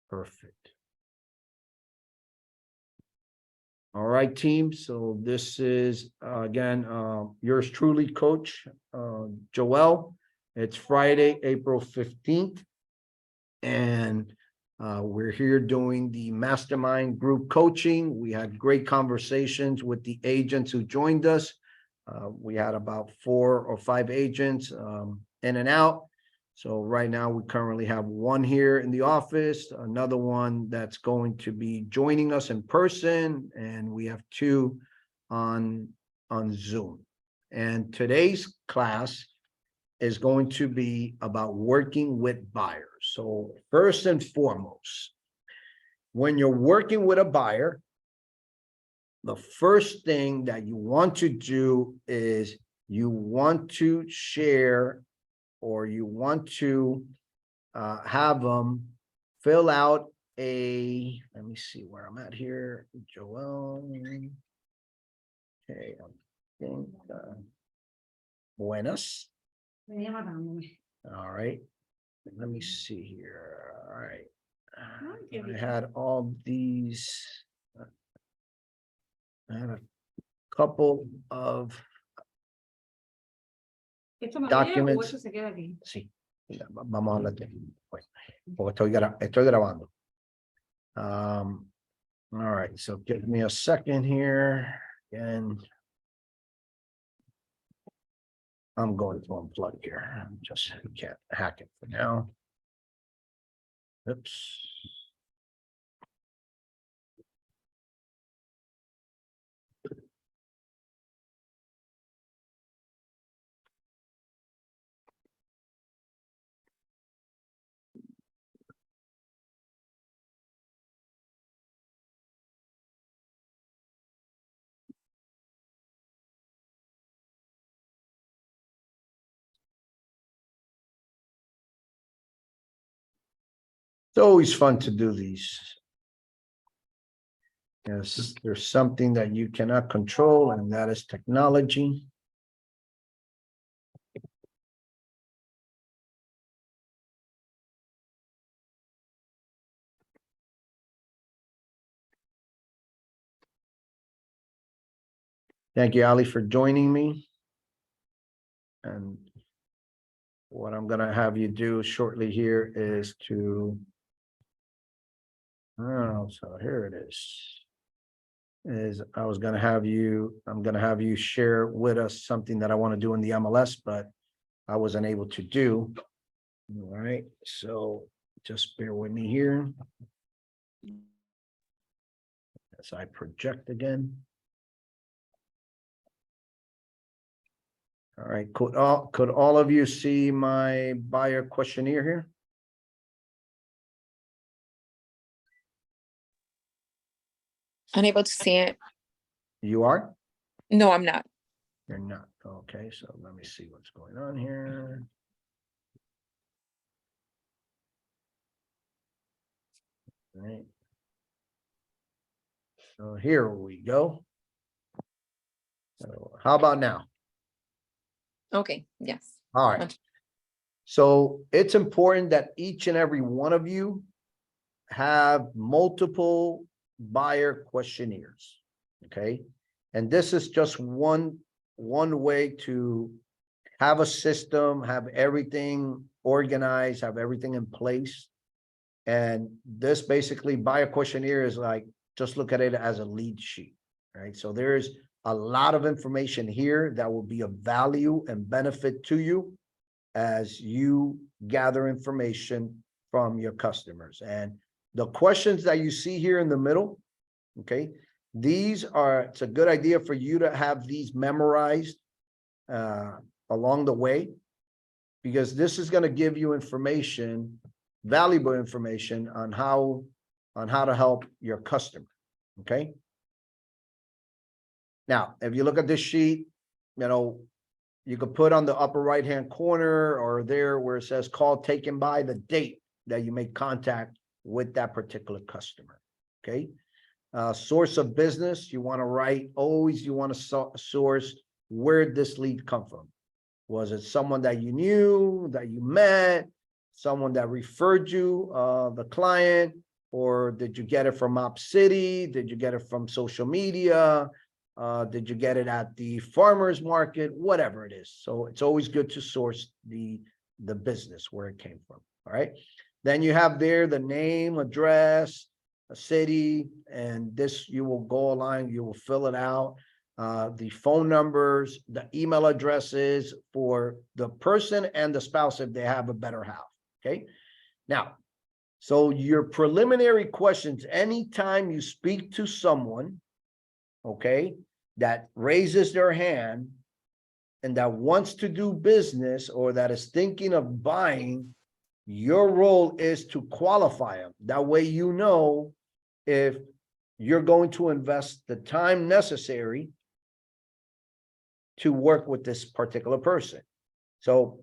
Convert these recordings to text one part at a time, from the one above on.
Perfect. All right, team. So this is again yours truly, Coach Joel. It's Friday, April 15th, and we're here doing the mastermind group coaching. We had great conversations with the agents who joined us. We had about 4 or 5 agents in and out. So right now we currently have one here in the office, another one that's going to be joining us in person, and we have 2 on Zoom. And today's class is going to be about working with buyers. So first and foremost, when you're working with a buyer, the first thing that you want to do is you want to share, or you want to have them fill out a, let me see where I'm at here, Joel. Okay, I think, buenas. All right, let me see here. All right, I had all these. I had a couple of documents. Sí, vamos a hablar de pues, porque estoy grabando. All right, so give me a second here, and I'm going to unplug here. I'm just can't hack it for now. Oops. It's always fun to do these. Yes, there's something that you cannot control, and that is technology. Thank you, Ali, for joining me. And what I'm going to have you do shortly here is to, oh, so here it is I was going to have you, I'm going to have you share with us something that I want to do in the MLS, but I wasn't able to do. All right, so just bear with me here as I project again. All right, could all of you see my buyer questionnaire here? Unable to see it. You are? No, I'm not. You're not. Okay, so let me see what's going on here. All right. So here we go. So how about now? Okay, yes. All right. So it's important that each and every one of you have multiple buyer questionnaires. Okay. And this is just one way to have a system, have everything organized, have everything in place. And this basically buyer questionnaire is like, just look at it as a lead sheet, right? So there's a lot of information here that will be of value and benefit to you as you gather information from your customers. And the questions that you see here in the middle, okay, these are, it's a good idea for you to have these memorized along the way, because this is going to give you information, valuable information on how to help your customer. Okay. Now, if you look at this sheet, you know, you could put on the upper right-hand corner or there where it says call taken by the date that you make contact with that particular customer. Okay. Source of business, you want to write, always you want to source, where did this lead come from? Was it someone that you knew, that you met, someone that referred you, the client? or did you get it from Op City? Did you get it from social media? Did you get it at the farmer's market? Whatever it is. So it's always good to source the business where it came from. All right. Then you have there the name, address, a city, and this you will go online, you will fill it out. The phone numbers, the email addresses for the person and the spouse if they have a better half. Okay. Now, so your preliminary questions, anytime you speak to someone, okay, that raises their hand and that wants to do business or that is thinking of buying, your role is to qualify them. That way, you know, if you're going to invest the time necessary to work with this particular person. So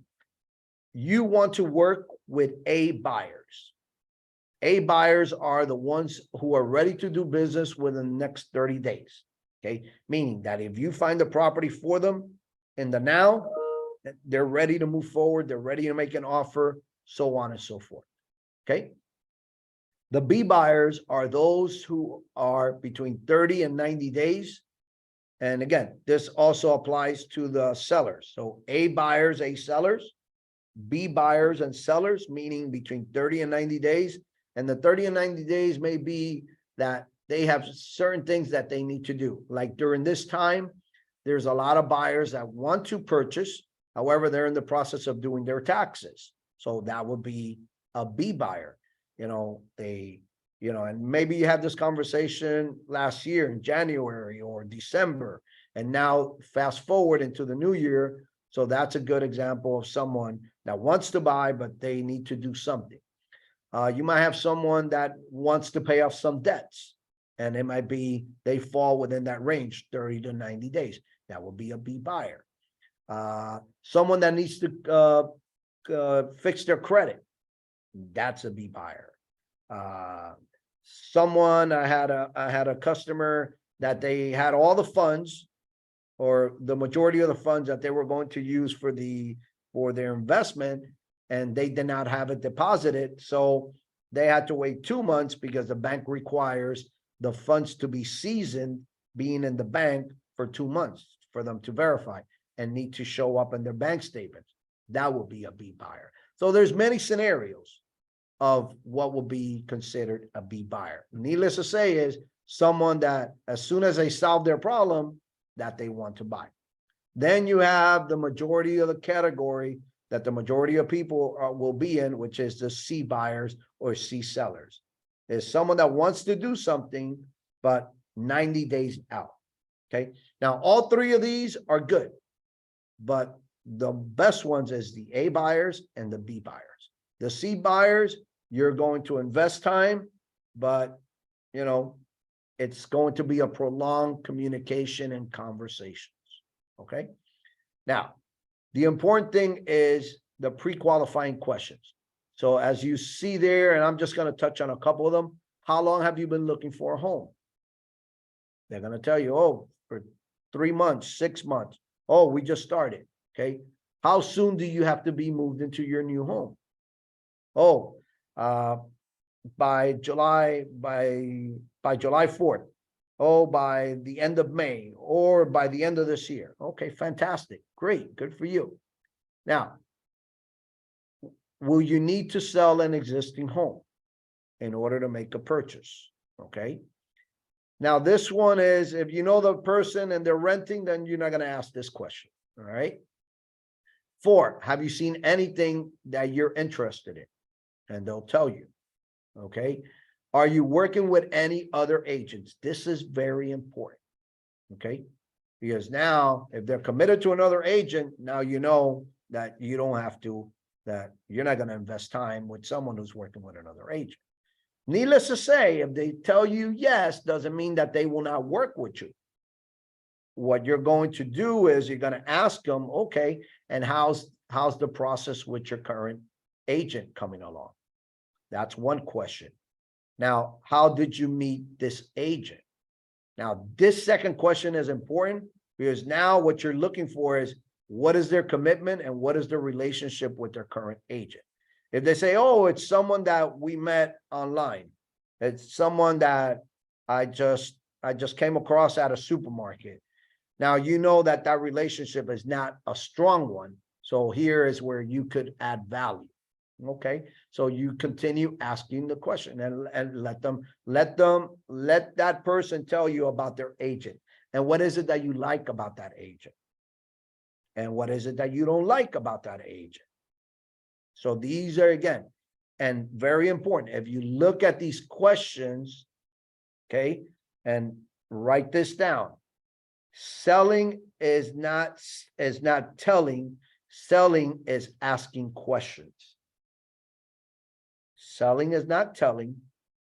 you want to work with A buyers. A buyers are the ones who are ready to do business within the next 30 days. Okay, meaning that if you find the property for them in the now, they're ready to move forward, they're ready to make an offer, so on and so forth. Okay. The B buyers are those who are between 30 and 90 days. And again, this also applies to the sellers. So A buyers, A sellers, B buyers and sellers, meaning between 30 and 90 days. And the 30 and 90 days may be that they have certain things that they need to do. Like during this time, there's a lot of buyers that want to purchase. However, they're in the process of doing their taxes. So that would be a B buyer. You know, and maybe you had this conversation last year in January or December, and now fast forward into the new year. So that's a good example of someone that wants to buy, but they need to do something. You might have someone that wants to pay off some debts, and it might be they fall within that range, 30 to 90 days. That will be a B buyer. Someone that needs to fix their credit. That's a B buyer. Someone I had a customer that they had all the funds or the majority of the funds that they were going to use for their investment, and they did not have it deposited. So they had to wait 2 months because the bank requires the funds to be seasoned, being in the bank for 2 months for them to verify and need to show up in their bank statements. That will be a B buyer. So there's many scenarios of what will be considered a B buyer. Needless to say is someone that as soon as they solve their problem that they want to buy. Then you have the majority of the category that the majority of people will be in, which is the C buyers or C sellers. Is someone that wants to do something, but 90 days out. Okay. Now, all three of these are good, but the best ones is the A buyers and the B buyers. The C buyers, you're going to invest time, but it's going to be a prolonged communication and conversations. Okay. Now, the important thing is the pre-qualifying questions. So as you see there, and I'm just going to touch on a couple of them. How long have you been looking for a home? They're going to tell you, oh, for 3 months, 6 months. Oh, we just started. Okay. How soon do you have to be moved into your new home? Oh, by July 4th. Oh, by the end of May or by the end of this year. Okay, fantastic. Great. Good for you. Now, will you need to sell an existing home in order to make a purchase? Okay. Now, this one is, if you know the person and they're renting, then you're not going to ask this question. All right. 4, have you seen anything that you're interested in? And they'll tell you. Okay. Are you working with any other agents? This is very important. Okay. Because now if they're committed to another agent, now you know that you don't have to, that you're not going to invest time with someone who's working with another agent. Needless to say, if they tell you yes, doesn't mean that they will not work with you. What you're going to do is you're going to ask them, okay, and how's the process with your current agent coming along? That's one question. Now, how did you meet this agent? Now, this second question is important because now what you're looking for is what is their commitment and what is their relationship with their current agent? If they say, oh, it's someone that we met online, It's someone that I just came across at a supermarket. Now, you know that that relationship is not a strong one. So here is where you could add value. Okay, so you continue asking the question and let that person tell you about their agent. And what is it that you like about that agent? And what is it that you don't like about that agent? So these are, again, and very important. If you look at these questions, okay, and write this down. Selling is not telling. Selling is asking questions. Selling is not telling.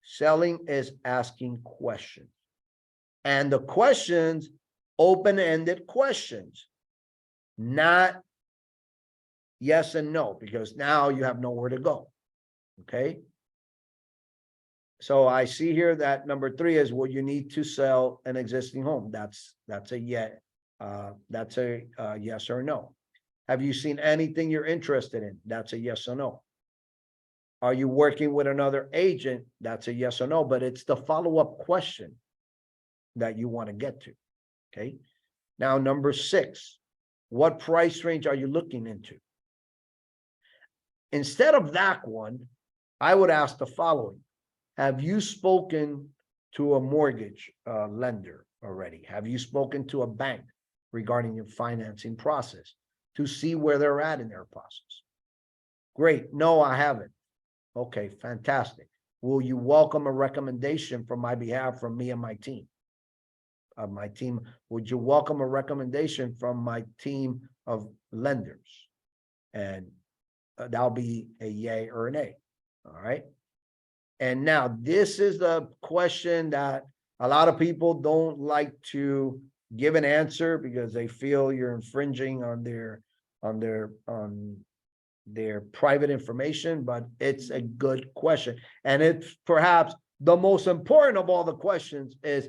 Selling is asking questions. And the questions, open-ended questions, not yes and no, because now you have nowhere to go. Okay. So I see here that number 3 is, well, you need to sell an existing home. That's a yes. That's a yes or no. Have you seen anything you're interested in? That's a yes or no. Are you working with another agent? That's a yes or no, but it's the follow-up question that you want to get to. Okay. Now, number 6, what price range are you looking into? Instead of that one, I would ask the following. Have you spoken to a mortgage lender already? Have you spoken to a bank regarding your financing process to see where they're at in their process? Great. No, I haven't. Okay, fantastic. Will you welcome a recommendation from my behalf from me and my team? Would you welcome a recommendation from my team of lenders? And that'll be a yay or a nay. All right. And now this is the question that a lot of people don't like to give an answer because they feel you're infringing on their private information, but it's a good question. And it's perhaps the most important of all the questions is,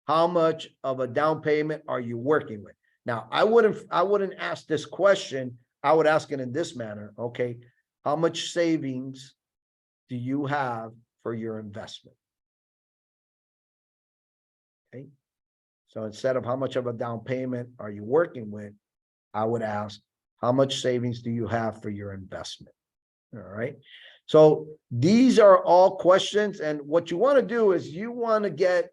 how much of a down payment are you working with? Now, I wouldn't ask this question. I would ask it in this manner. Okay. How much savings do you have for your investment? Okay. So instead of how much of a down payment are you working with, I would ask, how much savings do you have for your investment? All right. So these are all questions. And what you want to do is you want to get,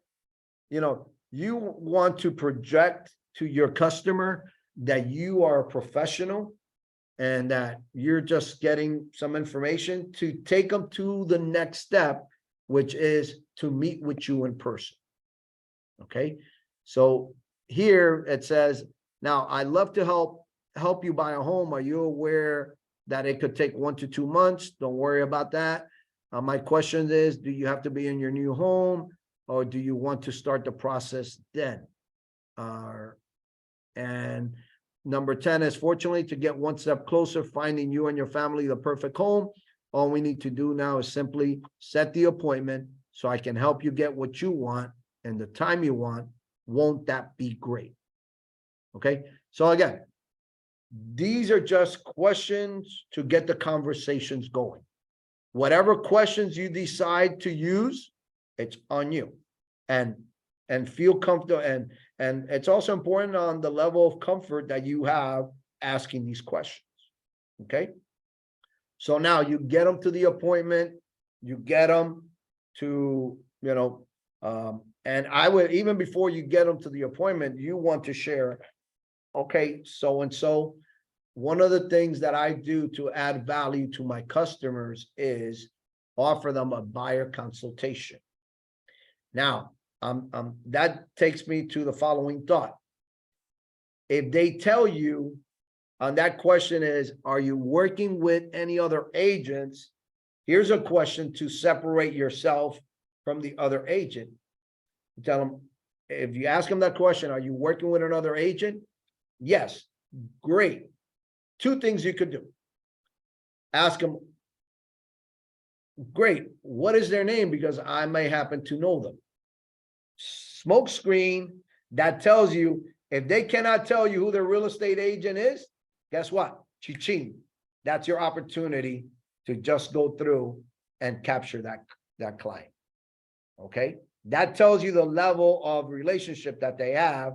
you want to project to your customer that you are a professional and that you're just getting some information to take them to the next step, which is to meet with you in person. Okay. So here it says, now I'd love to help you buy a home. Are you aware that it could take 1 to 2 months? Don't worry about that. My question is, do you have to be in your new home or do you want to start the process then? And number 10 is, fortunately, to get one step closer, finding you and your family the perfect home. All we need to do now is simply set the appointment so I can help you get what you want and the time you want. Won't that be great? Okay. So again, these are just questions to get the conversations going. Whatever questions you decide to use, it's on you. And feel comfortable. And it's also important on the level of comfort that you have asking these questions. Okay. So now you get them to the appointment, you get them to, and I would, even before you get them to the appointment, you want to share, okay, so-and-so, one of the things that I do to add value to my customers is offer them a buyer consultation. Now, that takes me to the following thought. If they tell you, on that question is, are you working with any other agents? Here's a question to separate yourself from the other agent. You tell them, if you ask them that question, are you working with another agent? Yes. Great. 2 things you could do. Ask them, great, what is their name? Because I may happen to know them. Smoke screen that tells you, if they cannot tell you who their real estate agent is, guess what? Chi-ching. That's your opportunity to just go through and capture that client. Okay, that tells you the level of relationship that they have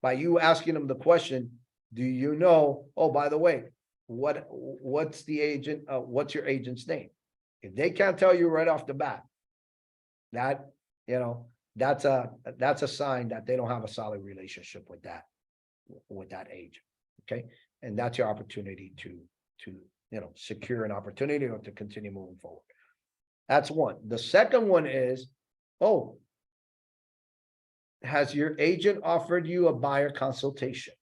by you asking them the question, do you know, oh, by the way, what's the agent, what's your agent's name? If they can't tell you right off the bat, that, you know, that's a sign that they don't have a solid relationship with that agent. Okay, and that's your opportunity to secure an opportunity or to continue moving forward. That's one. The second one is, oh, has your agent offered you a buyer consultation?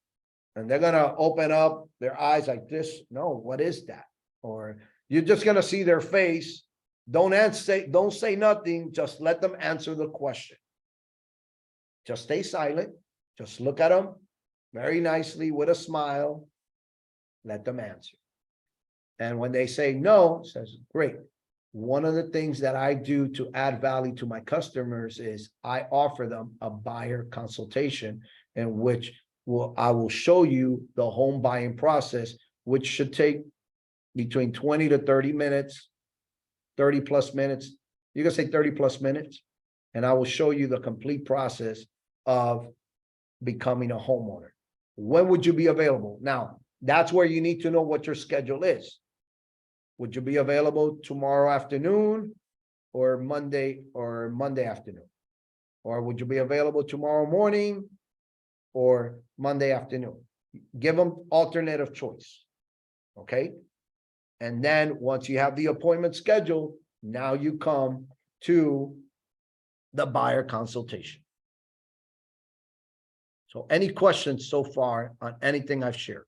And they're gonna open up their eyes like this. No, what is that? Or you're just gonna see their face. Don't say nothing. Just let them answer the question. Just stay silent. Just look at them very nicely with a smile. Let them answer. And when they say no, says, great. One of the things that I do to add value to my customers is I offer them a buyer consultation in which I will show you the home buying process, which should take between 20 to 30 minutes, 30 plus minutes. You can say 30 plus minutes, and I will show you the complete process of becoming a homeowner. When would you be available? Now, that's where you need to know what your schedule is. Would you be available tomorrow afternoon or Monday afternoon? Or would you be available tomorrow morning or Monday afternoon? Give them alternative choice. Okay. And then once you have the appointment scheduled, now you come to the buyer consultation. So any questions so far on anything I've shared?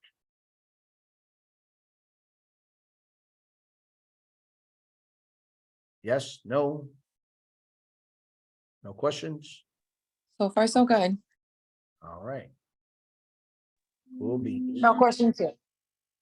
Yes, no? No questions? So far, so good. All right. Will be. No questions yet.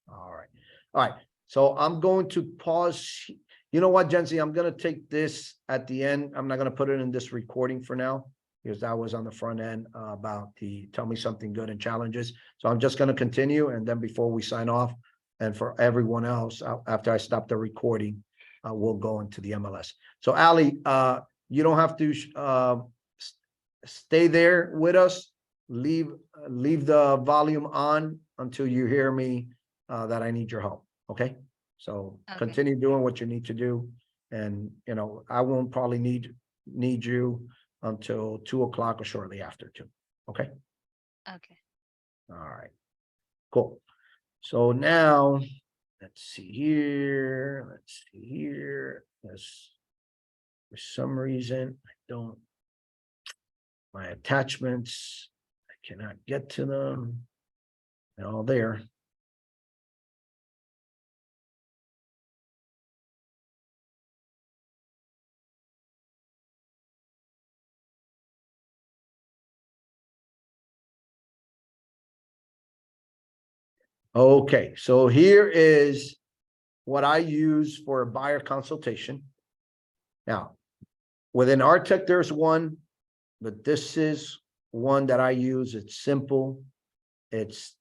All right. All right. So I'm going to pause. You know what, Jency? I'm going to take this at the end. I'm not going to put it in this recording for now because that was on the front end about the tell me something good and challenges. So I'm just going to continue. And then before we sign off, and for everyone else, after I stop the recording, we'll go into the MLS. So Ali, you don't have to stay there with us. Leave the volume on until you hear me that I need your help. Okay. So continue doing what you need to do. And, you know, I won't probably need you until 2 o'clock or shortly after 2. Okay. Okay. All right. Cool. So now let's see here. Yes. For some reason, my attachments, I cannot get to them. They're all there. Okay, so here is what I use for a buyer consultation. Now, within Artec, there's one, but this is one that I use. It's simple. It's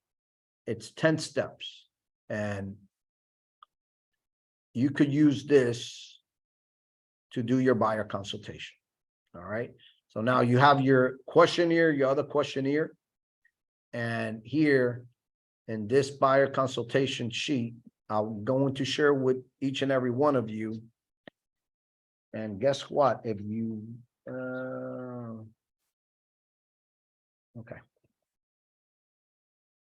10 steps, and you could use this to do your buyer consultation. All right. So now you have your questionnaire, your other questionnaire, and here in this buyer consultation sheet, I'm going to share with each and every one of you. And guess what? If you, okay.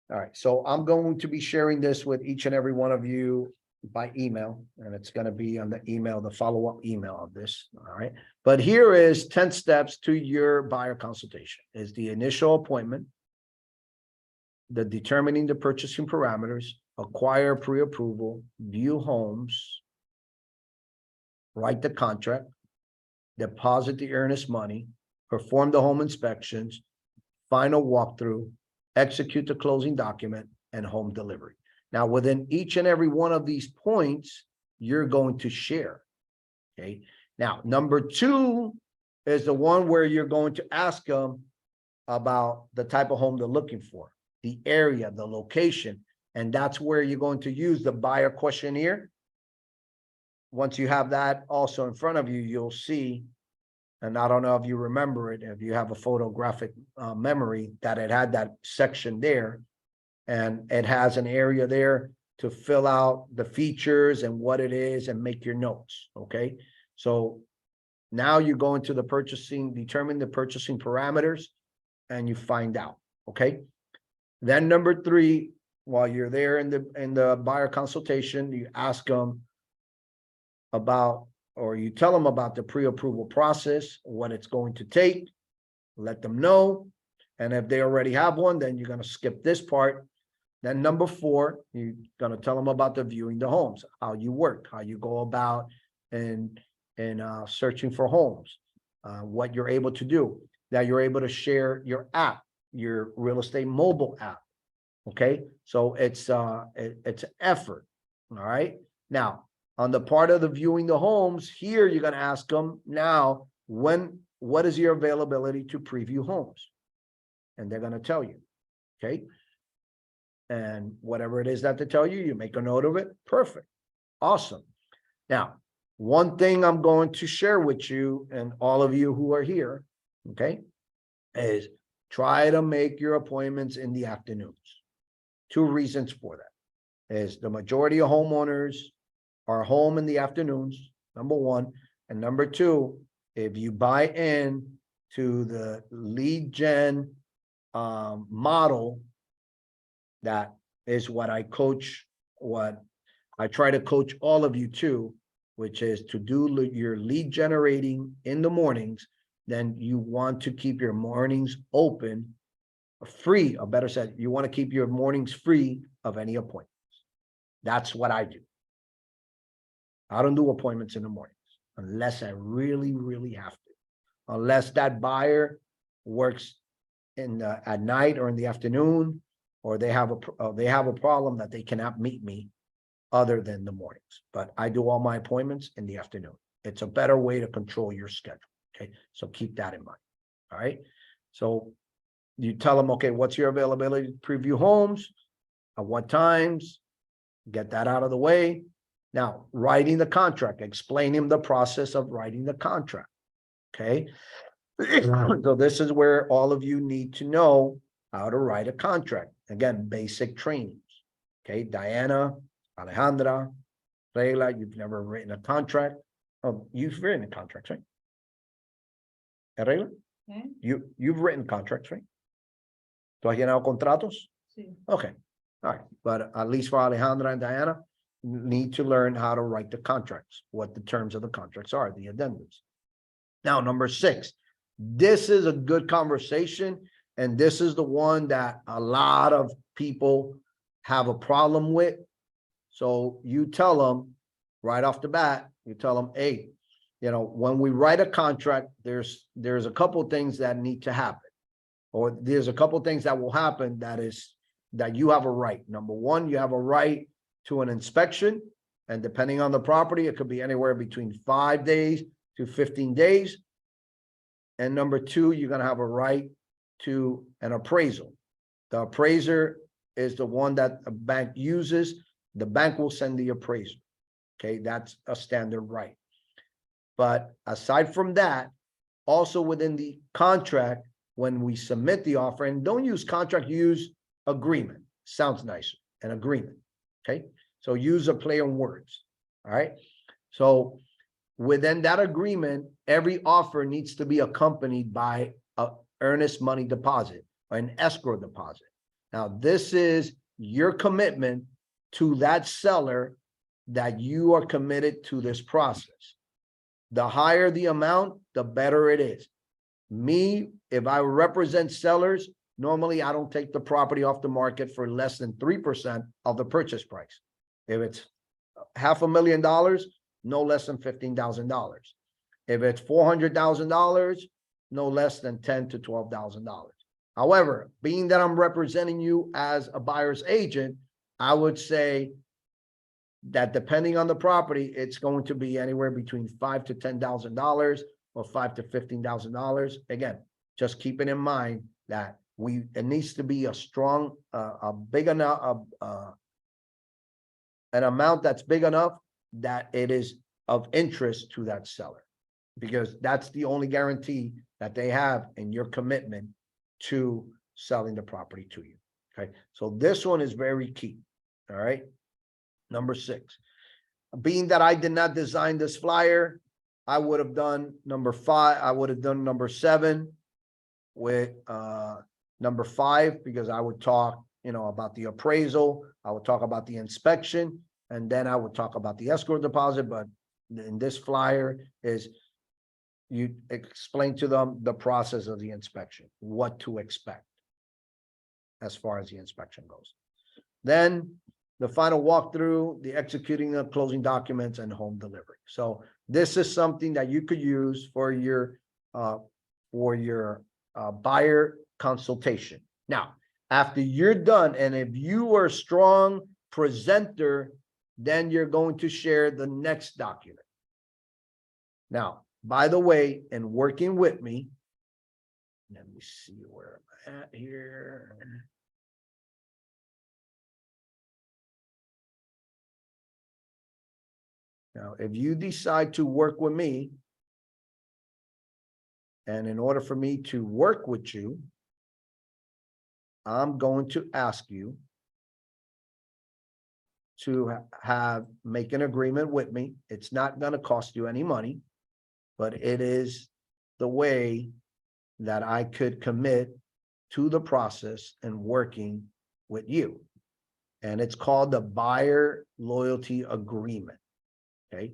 All right. So I'm going to be sharing this with each and every one of you by email, and it's going to be on the email, the follow-up email of this. All right. But here is 10 steps to your buyer consultation. Is the initial appointment, the determining the purchasing parameters, acquire pre-approval, view homes, write the contract, deposit the earnest money, perform the home inspections, final walkthrough, execute the closing document, and home delivery. Now, within each and every one of these points, you're going to share. Okay. Now, number 2 is the one where you're going to ask them about the type of home they're looking for, the area, the location, and that's where you're going to use the buyer questionnaire. Once you have that also in front of you, you'll see And I don't know if you remember it, if you have a photographic memory, that it had that section there. And it has an area there to fill out the features and what it is and make your notes, okay? So now you go into the purchasing, determine the purchasing parameters, and you find out, okay? Then number 3, while you're there in the buyer consultation, you ask them about, or you tell them about the pre-approval process, what it's going to take, let them know. And if they already have one, then you're going to skip this part. Then number 4, you're going to tell them about the viewing the homes, how you work, how you go about and searching for homes, what you're able to do, that you're able to share your app, your real estate mobile app. Okay, so it's an effort. All right. Now, on the part of the viewing the homes, here you're going to ask them now, what is your availability to preview homes? And they're going to tell you. Okay. And whatever it is that they tell you, you make a note of it. Perfect. Awesome. Now, one thing I'm going to share with you and all of you who are here, okay, is try to make your appointments in the afternoons. 2 reasons for that is the majority of homeowners are home in the afternoons, number 1. And number 2, if you buy in to the lead gen model, that is what I coach, what I try to coach all of you to, which is to do your lead generating in the mornings. Then you want to keep your mornings open, free, or better said, you want to keep your mornings free of any appointments. That's what I do. I don't do appointments in the mornings unless I really, really have to. Unless that buyer works at night or in the afternoon, or they have a problem that they cannot meet me other than the mornings. But I do all my appointments in the afternoon. It's a better way to control your schedule. Okay, so keep that in mind. All right. So you tell them, okay, what's your availability to preview homes? At what times? Get that out of the way. Now, writing the contract, explain him the process of writing the contract. Okay. So this is where all of you need to know how to write a contract. Again, basic trainings. Okay. Diana, Alejandra, Leila, you've never written a contract. Oh, you've written a contract, right? Leila? You've written contracts, right? ¿Tú has llenado contratos? Sí. Okay. All right. But at least for Alejandra and Diana, need to learn how to write the contracts, what the terms of the contracts are, the addendums. Now, number 6, this is a good conversation. And this is the one that a lot of people have a problem with. So you tell them right off the bat, you tell them, hey, you know, when we write a contract, there's a couple of things that need to happen, or there's a couple of things that will happen that you have a right. Number 1, you have a right to an inspection, and depending on the property, it could be anywhere between 5 days to 15 days. And number 2, you're going to have a right to an appraisal. The appraiser is the one that a bank uses. The bank will send the appraiser. Okay, that's a standard right. But aside from that, also within the contract, when we submit the offer, and don't use contract, use agreement. Sounds nicer, an agreement. Okay, so use a play on words. All right. So within that agreement, every offer needs to be accompanied by a earnest money deposit or an escrow deposit. Now, this is your commitment to that seller that you are committed to this process. The higher the amount, the better it is. Me, if I represent sellers, normally I don't take the property off the market for less than 3% of the purchase price. If it's $500,000, no less than $15,000. If it's $400,000, no less than $10,000 to $12,000. However, being that I'm representing you as a buyer's agent, I would say that depending on the property, it's going to be anywhere between $5,000 to $10,000 or $5,000 to $15,000. Again, just keeping in mind that it needs to be a strong, big enough, an amount that's big enough that it is of interest to that seller. because that's the only guarantee that they have in your commitment to selling the property to you. Okay, so this one is very key. All right. Number 6, being that I did not design this flyer, I would have done number 5. I would have done number 7 with number 5, because I would talk, about the appraisal. I would talk about the inspection, and then I would talk about the escrow deposit. But in this flyer is you explain to them the process of the inspection, what to expect as far as the inspection goes. Then the final walkthrough, the executing of closing documents, and home delivery. So this is something that you could use for your buyer consultation. Now, after you're done, and if you are a strong presenter, then you're going to share the next document. Now, by the way, in working with me, let me see where I'm at here. Now, if you decide to work with me, and in order for me to work with you, I'm going to ask you to make an agreement with me. It's not going to cost you any money, but it is the way that I could commit to the process and working with you. And it's called the buyer loyalty agreement. Okay.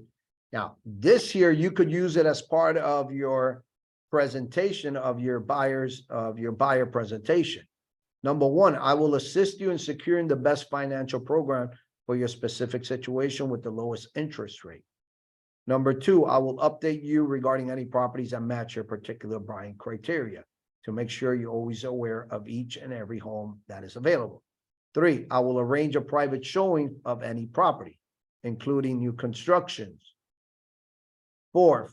Now, this here, you could use it as part of your presentation of your buyer presentation. Number 1, I will assist you in securing the best financial program for your specific situation with the lowest interest rate. Number 2, I will update you regarding any properties that match your particular buying criteria to make sure you're always aware of each and every home that is available. 3, I will arrange a private showing of any property, including new constructions. 4,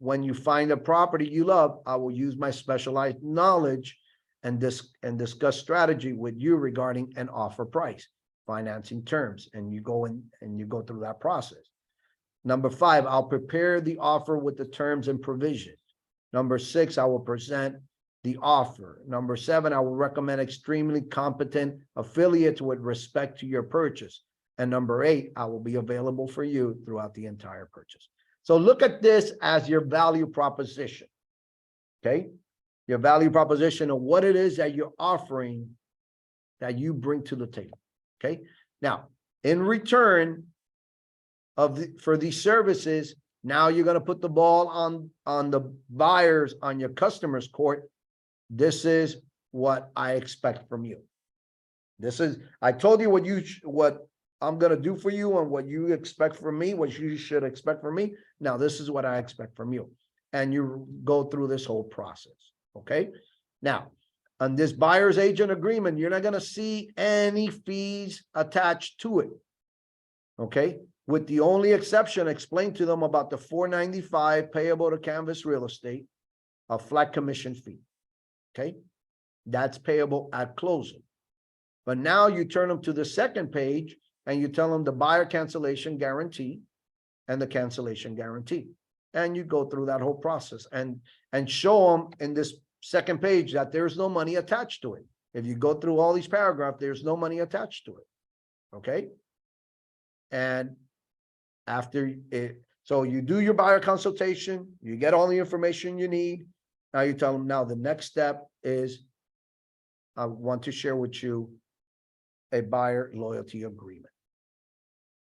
when you find a property you love, I will use my specialized knowledge and discuss strategy with you regarding an offer price, financing terms, and you go through that process. Number 5, I'll prepare the offer with the terms and provisions. Number 6, I will present the offer. Number 7, I will recommend extremely competent affiliates with respect to your purchase. And number 8, I will be available for you throughout the entire purchase. So look at this as your value proposition. Okay. Your value proposition of what it is that you're offering, that you bring to the table. Okay. Now, in return for these services, now you're going to put the ball on the buyers, on your customers' court. This is what I expect from you. I told you what I'm going to do for you and what you expect from me, what you should expect from me. Now, this is what I expect from you. And you go through this whole process. Okay. Now, on this buyer's agent agreement, you're not going to see any fees attached to it. Okay. With the only exception, explain to them about the $495 payable to Canvas Real Estate, a flat commission fee. Okay. That's payable at closing. But now you turn them to the second page and you tell them the buyer cancellation guarantee and the cancellation guarantee. And you go through that whole process and show them in this second page that there's no money attached to it. If you go through all these paragraphs, there's no money attached to it. Okay. And after it, so you do your buyer consultation, you get all the information you need. Now you tell them, now the next step is I want to share with you a buyer loyalty agreement.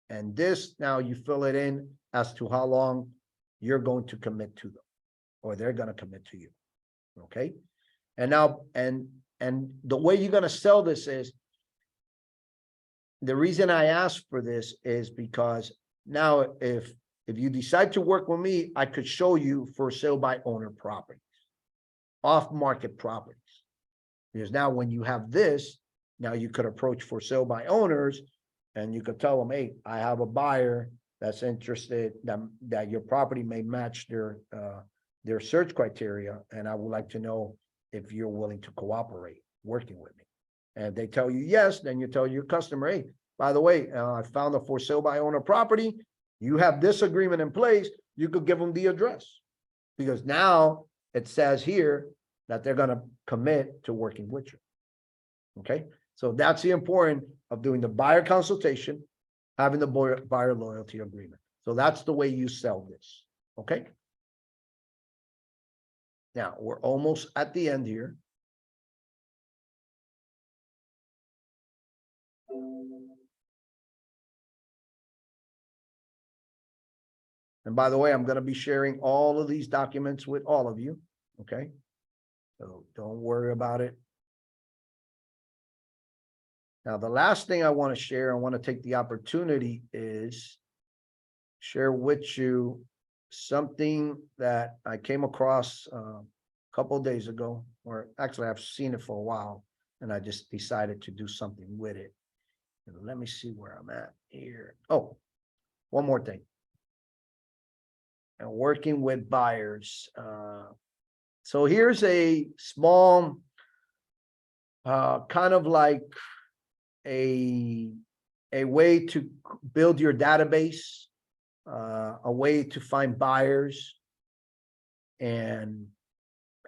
And this, now you fill it in as to how long you're going to commit to them, or they're going to commit to you. Okay. And now, and the way you're going to sell this is, the reason I asked for this is because now if you decide to work with me, I could show you for sale by owner properties, off-market properties. Because now when you have this, now you could approach for sale by owners and you could tell them, hey, I have a buyer that's interested, that your property may match their search criteria, and I would like to know if you're willing to cooperate working with me. And if they tell you yes, then you tell your customer, hey, by the way, I found a for sale by owner property. You have this agreement in place. You could give them the address. Because now it says here that they're gonna commit to working with you. Okay, so that's the importance of doing the buyer consultation, having the buyer loyalty agreement. So that's the way you sell this, okay? Now, we're almost at the end here. And by the way, I'm gonna be sharing all of these documents with all of you, okay? So don't worry about it. Now, the last thing I want to share, I want to take the opportunity is share with you something that I came across a couple of days ago, or actually I've seen it for a while, and I just decided to do something with it. And let me see where I'm at here. Oh, one more thing. And working with buyers. So here's a small, kind of like a way to build your database, a way to find buyers. And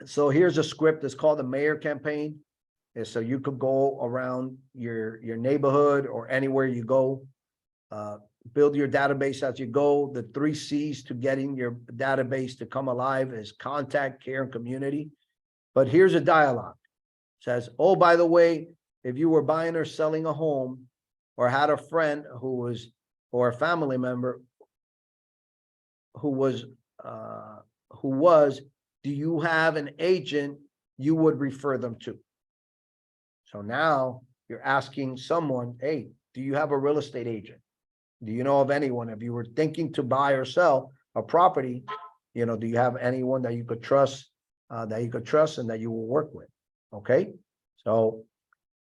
so here's a script that's called the mayor campaign. And so you could go around your neighborhood or anywhere you go, build your database as you go. The 3 C's to getting your database to come alive is contact, care, and community. But here's a dialogue. It says, oh, by the way, if you were buying or selling a home or had a friend who was, or a family member who was, do you have an agent you would refer them to? So now you're asking someone, hey, do you have a real estate agent? Do you know of anyone? If you were thinking to buy or sell a property, you know, do you have anyone that you could trust, and that you will work with? Okay. So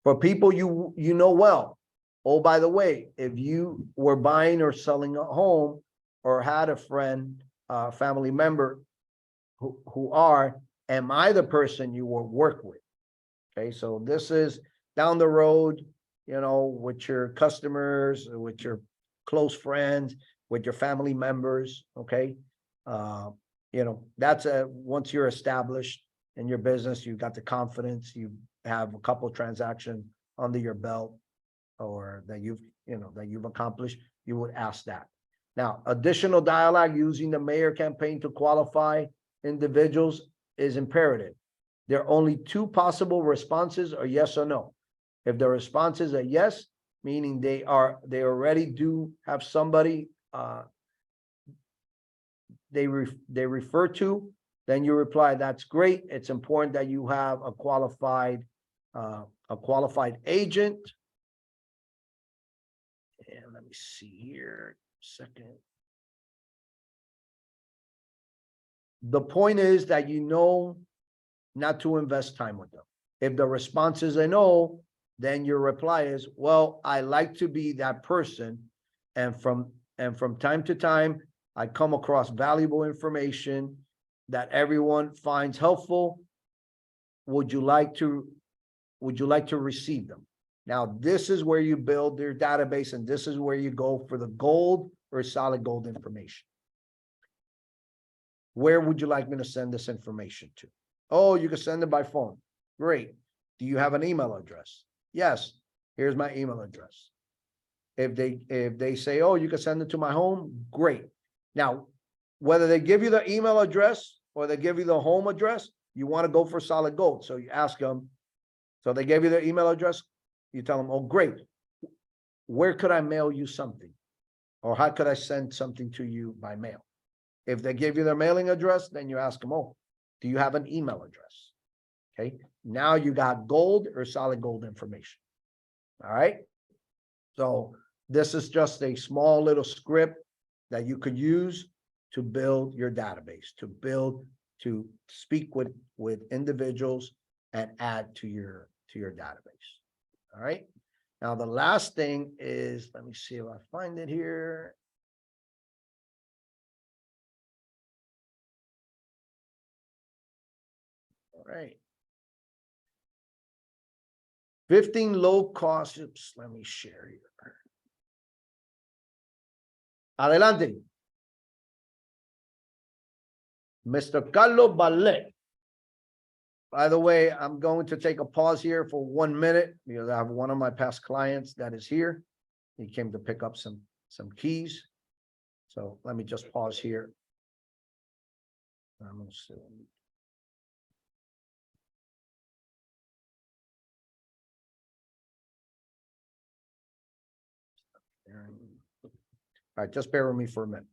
for people you know well, oh, by the way, if you were buying or selling a home or had a friend, family member am I the person you will work with? Okay, so this is down the road, you know, with your customers, with your close friends, with your family members, okay? You know, that's once you're established in your business, you've got the confidence, you have a couple of transactions under your belt, or that you've accomplished, you would ask that. Now, additional dialogue using the mayor campaign to qualify individuals is imperative. There are only 2 possible responses, or yes or no. If the responses are yes, meaning they already do have somebody they refer to, then you reply, that's great. It's important that you have a qualified agent. And let me see here a second. The point is that you know not to invest time with them. If the response is a no, then your reply is, well, I like to be that person. And from time to time, I come across valuable information that everyone finds helpful. Would you like to receive them? Now, this is where you build your database, and this is where you go for the gold or solid gold information. Where would you like me to send this information to? Oh, you can send it by phone. Great. Do you have an email address? Yes. Here's my email address. If they say, oh, you can send it to my home, great. Now, whether they give you the email address or they give you the home address, you want to go for solid gold. So you ask them, so they gave you their email address, you tell them, oh, great. Where could I mail you something? Or how could I send something to you by mail? If they give you their mailing address, then you ask them, oh, do you have an email address? Okay, now you got gold or solid gold information. All right. So this is just a small little script that you could use to build your database, to speak with individuals and add to your database. All right. Now, the last thing is, let me see if I find it here. All right. 15 low cost. Oops, let me share here. Adelante. Mr. Carlos Ballet. By the way, I'm going to take a pause here for 1 minute because I have one of my past clients that is here. He came to pick up some keys. So let me just pause here. I'm gonna see. All right, just bear with me for a minute.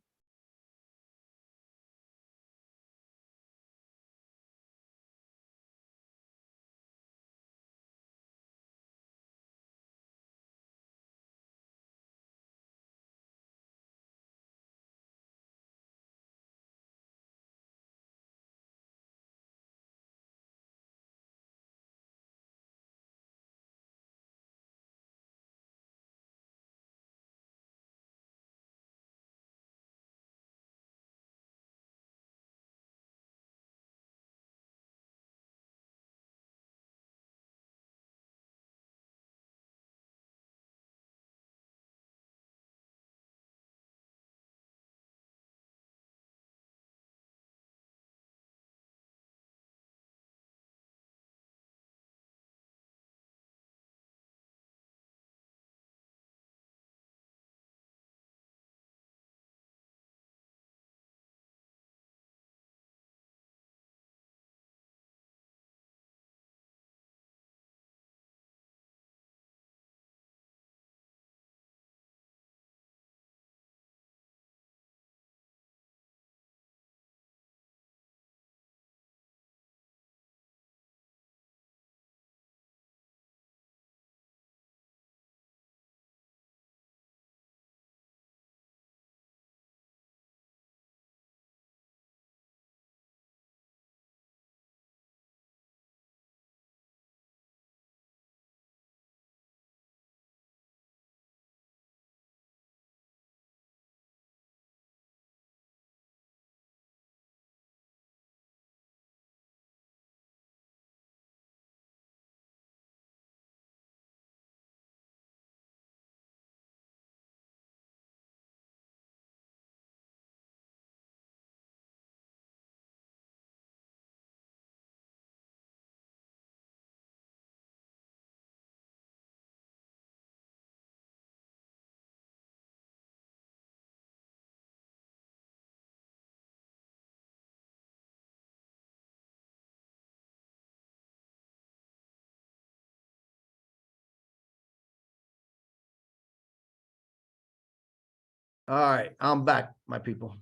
All right, I'm back, my people.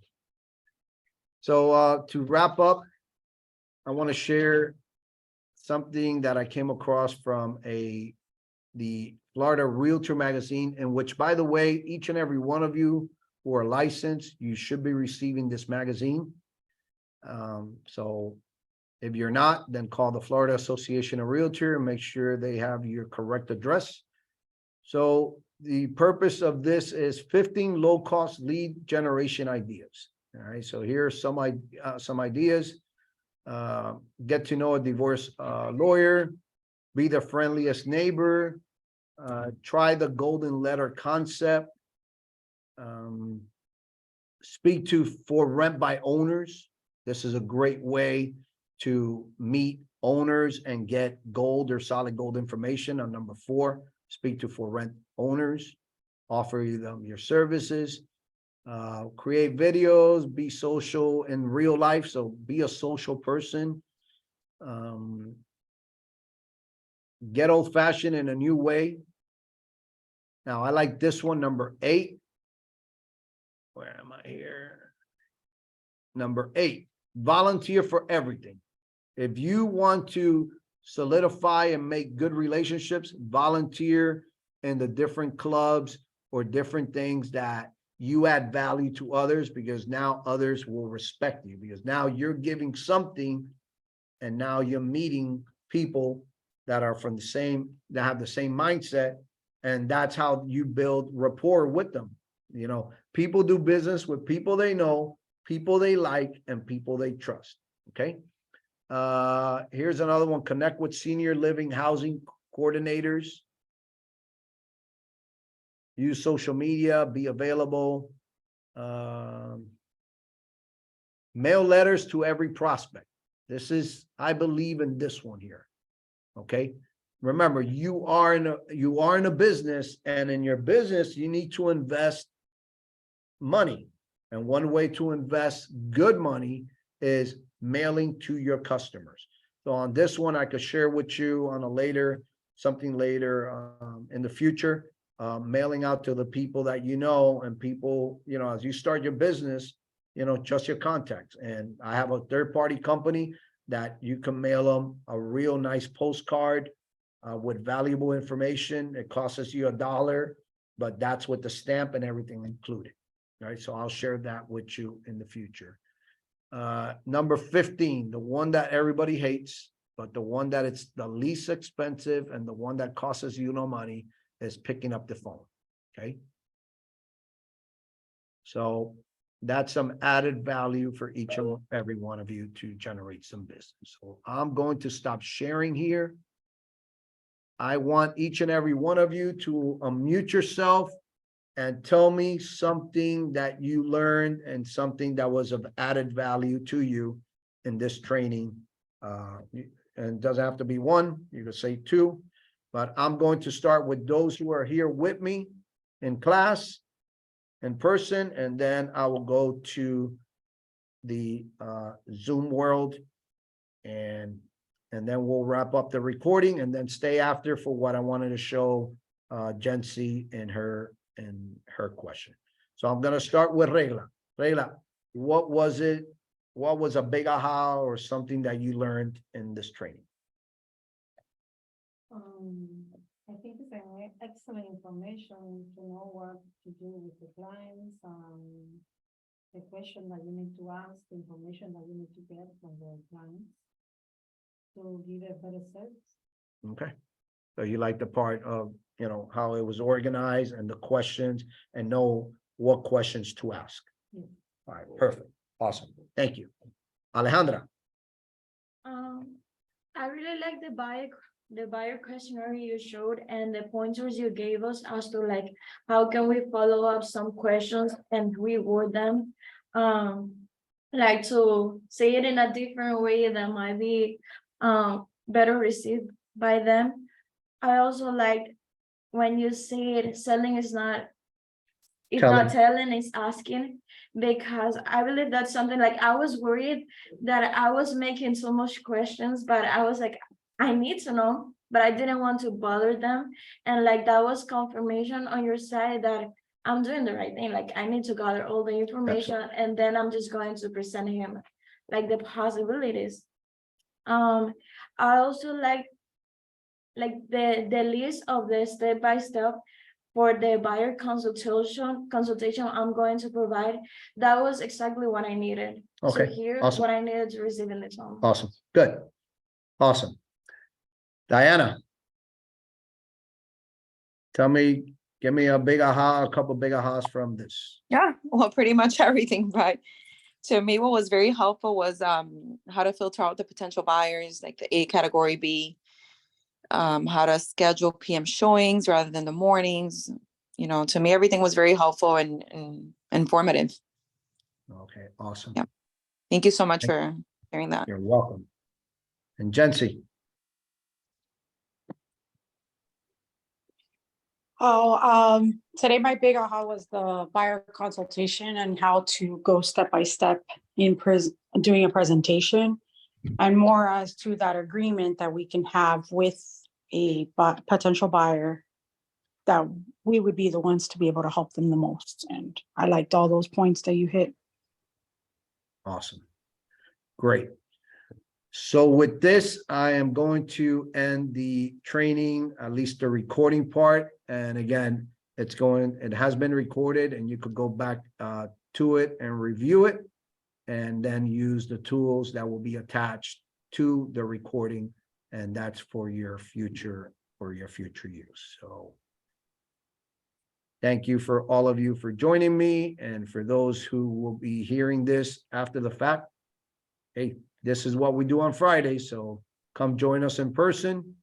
So to wrap up, I want to share something that I came across from the Florida Realtor magazine, in which, by the way, each and every one of you who are licensed, you should be receiving this magazine. So if you're not, then call the Florida Association of Realtor and make sure they have your correct address. So the purpose of this is 15 low-cost lead generation ideas. All right, so here are some ideas. Get to know a divorce lawyer, be the friendliest neighbor, try the golden letter concept, speak to for rent by owners. This is a great way to meet owners and get gold or solid gold information. On number 4, speak to for rent owners, offer them your services, create videos, be social in real life. So be a social person. Get old fashioned in a new way. Now I like this one, number 8. Where am I here? Number 8, volunteer for everything. If you want to solidify and make good relationships, volunteer in the different clubs or different things that you add value to others, because now others will respect you, because now you're giving something and now you're meeting people that are from the same, that have the same mindset. And that's how you build rapport with them. You know, people do business with people they know, people they like, and people they trust. Okay. Here's another one. Connect with senior living housing coordinators. Use social media, be available. Mail letters to every prospect. This is, I believe in this one here. Okay. Remember, you are in a business, and in your business, you need to invest money. And one way to invest good money is mailing to your customers. So on this one, I could share with you on something later in the future, mailing out to the people that you know, and people, as you start your business, just your contacts. And I have a third-party company that you can mail them a real nice postcard with valuable information. It costs you $1, but that's with the stamp and everything included. All right, so I'll share that with you in the future. Number 15, the one that everybody hates, but the one that it's the least expensive and the one that costs you no money is picking up the phone. Okay. So that's some added value for each and every one of you to generate some business. So I'm going to stop sharing here. I want each and every one of you to unmute yourself and tell me something that you learned and something that was of added value to you in this training. And it doesn't have to be one, you can say two, but I'm going to start with those who are here with me in class, in person, and then I will go to the Zoom world, and then we'll wrap up the recording and then stay after for what I wanted to show Jency in her question. So I'm going to start with Regla. Regla, what was it? What was a big aha or something that you learned in this training? I think it's an excellent information to know what to do with the clients, the question that you need to ask, the information that you need to get from the clients to give a better service. Okay. So you like the part of, how it was organized and the questions and know what questions to ask. Yes. All right, perfect. Awesome. Thank you. Alejandra. I really like the buyer questionnaire you showed and the pointers you gave us as to like how can we follow up some questions and reward them, like to say it in a different way that might be better received by them. I also liked when you said selling is not telling, it's asking, because I believe that's something like I was worried that I was making so much questions, but I was like, I need to know, but I didn't want to bother them. And like that was confirmation on your side that I'm doing the right thing. Like I need to gather all the information and then I'm just going to present him like the possibilities. I also like the list of the step-by-step for the buyer consultation I'm going to provide. That was exactly what I needed Okay, to hear, awesome. what I needed to receive in the tone. Awesome. Good. Awesome. Diana. Give me a big aha, a couple big ahas from this. Yeah, well, pretty much everything, but to me, what was very helpful was how to filter out the potential buyers, like the A category, B, how to schedule PM showings rather than the mornings. To me, everything was very helpful and informative. Okay, awesome. Yeah. Thank you so much for sharing that. You're welcome. And Jency. Today my big aha was the buyer consultation and how to go step by step in doing a presentation, and more as to that agreement that we can have with a potential buyer, that we would be the ones to be able to help them the most. And I liked all those points that you hit. Awesome. Great. So with this, I am going to end the training, at least the recording part. And again, it has been recorded and you could go back to it and review it and then use the tools that will be attached to the recording. And that's for your future use. So thank you for all of you for joining me. And for those who will be hearing this after the fact, hey, this is what we do on Friday. So come join us in person.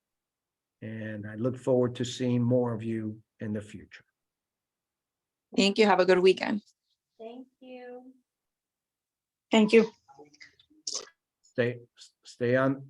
And I look forward to seeing more of you in the future. Thank you. Have a good weekend. Thank you. Thank you. stay on